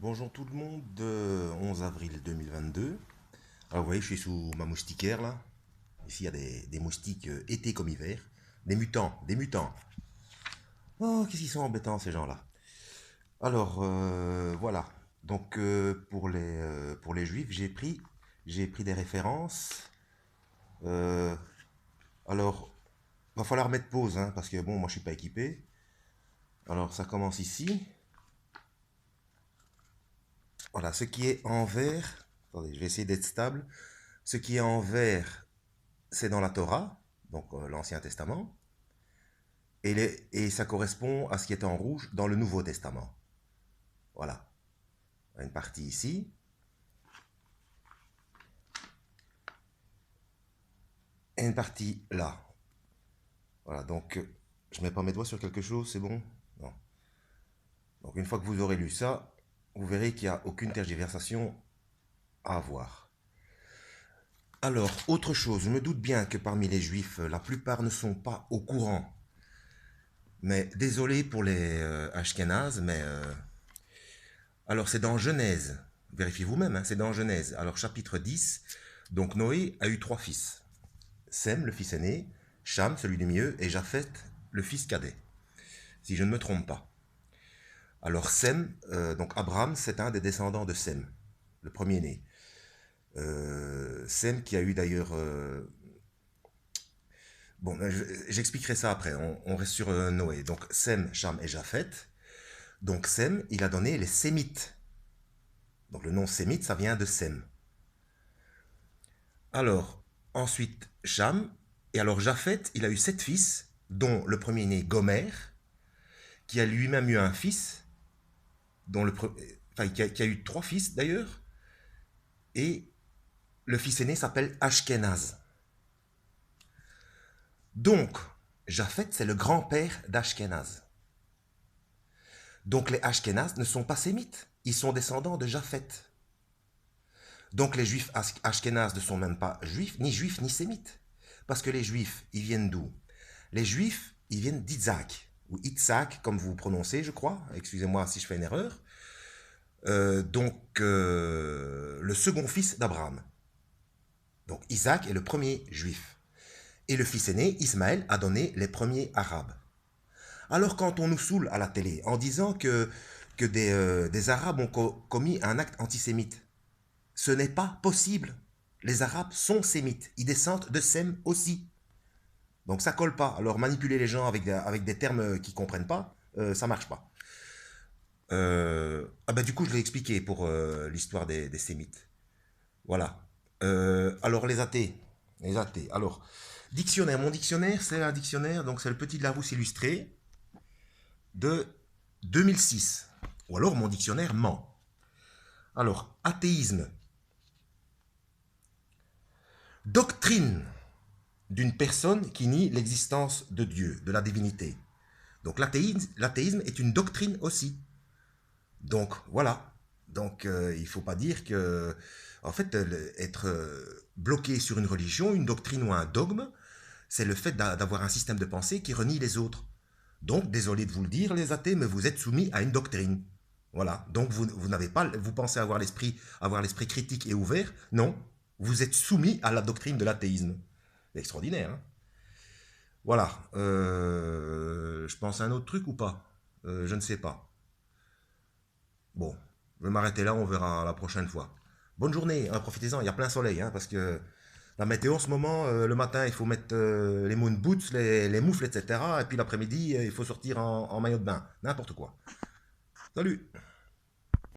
Bonjour tout le monde, 11 avril 2022. Alors vous voyez, je suis sous ma moustiquaire là. Ici il y a des moustiques été comme hiver. Des mutants, des mutants. Oh, qu'est-ce qu'ils sont embêtants ces gens-là. Alors voilà. Donc pour les juifs, j'ai pris des références. Euh, alors, va falloir mettre pause, hein, parce que bon, moi je suis pas équipé. Alors ça commence ici. Voilà, ce qui est en vert. Attendez, je vais essayer d'être stable. Ce qui est en vert, c'est dans la Torah, donc l'Ancien Testament, et ça correspond à ce qui est en rouge dans le Nouveau Testament. Voilà. Une partie ici, et une partie là. Voilà, donc je ne mets pas mes doigts sur quelque chose, c'est bon? Non. Donc une fois que vous aurez lu ça, vous verrez qu'il n'y a aucune tergiversation à avoir. Alors, autre chose, je me doute bien que parmi les juifs, la plupart ne sont pas au courant. Mais désolé pour les Ashkénazes, mais alors c'est dans Genèse, vérifiez vous-même, hein, c'est dans Genèse. Alors chapitre 10, donc Noé a eu trois fils. Sem, le fils aîné, Cham, celui du milieu, et Japheth, le fils cadet, si je ne me trompe pas. Alors Sem, donc Abraham, c'est un des descendants de Sem, le premier-né. Sem qui a eu d'ailleurs... bon, j'expliquerai ça après, on reste sur Noé. Donc Sem, Cham et Japheth. Donc Sem, il a donné les Sémites. Donc le nom Sémite, ça vient de Sem. Alors, ensuite, Cham. Et alors, Japheth, il a eu 7 fils, dont le premier-né, Gomer, qui a lui-même eu un fils, dont enfin, qui a eu 3 fils d'ailleurs, et le fils aîné s'appelle Ashkenaz. Donc, Japheth, c'est le grand-père d'Ashkenaz. Donc, les Ashkenaz ne sont pas sémites, ils sont descendants de Japheth. Donc, les juifs Ashkenaz ne sont même pas juifs, ni sémites. Parce que les juifs, ils viennent d'où? Les juifs, ils viennent d'Isaac, ou Itzhak, comme vous prononcez, je crois. Excusez-moi si je fais une erreur. Le second fils d'Abraham. Donc Isaac est le premier juif. Et le fils aîné, Ismaël, a donné les premiers arabes. Alors quand on nous saoule à la télé en disant que des arabes ont commis un acte antisémite, ce n'est pas possible. Les arabes sont sémites, ils descendent de Sem aussi. Donc ça colle pas. Alors manipuler les gens avec des termes qu'ils comprennent pas, ça marche pas. Ah ben du coup je l'ai expliqué pour l'histoire des sémites. Voilà. Alors les athées. Les athées. Alors, dictionnaire. Mon dictionnaire, c'est un dictionnaire, donc c'est le Petit de Larousse illustré de 2006. Ou alors mon dictionnaire ment. Alors, athéisme. Doctrine d'une personne qui nie l'existence de Dieu, de la divinité. Donc l'athéisme est une doctrine aussi. Donc voilà. Donc il ne faut pas dire que, en fait, être bloqué sur une religion, une doctrine ou un dogme, c'est le fait d'avoir un système de pensée qui renie les autres. Donc, désolé de vous le dire, les athées, mais vous êtes soumis à une doctrine. Voilà. Donc vous n'avez pas, vous pensez avoir l'esprit critique et ouvert. Non, vous êtes soumis à la doctrine de l'athéisme. C'est extraordinaire, hein. Voilà. Je pense à un autre truc ou pas? Je ne sais pas. Bon, je vais m'arrêter là, on verra la prochaine fois. Bonne journée, hein, profitez-en, il y a plein soleil, hein, parce que la météo en ce moment, le matin, il faut mettre les moon boots, les moufles, etc. Et puis l'après-midi, il faut sortir en maillot de bain. N'importe quoi. Salut!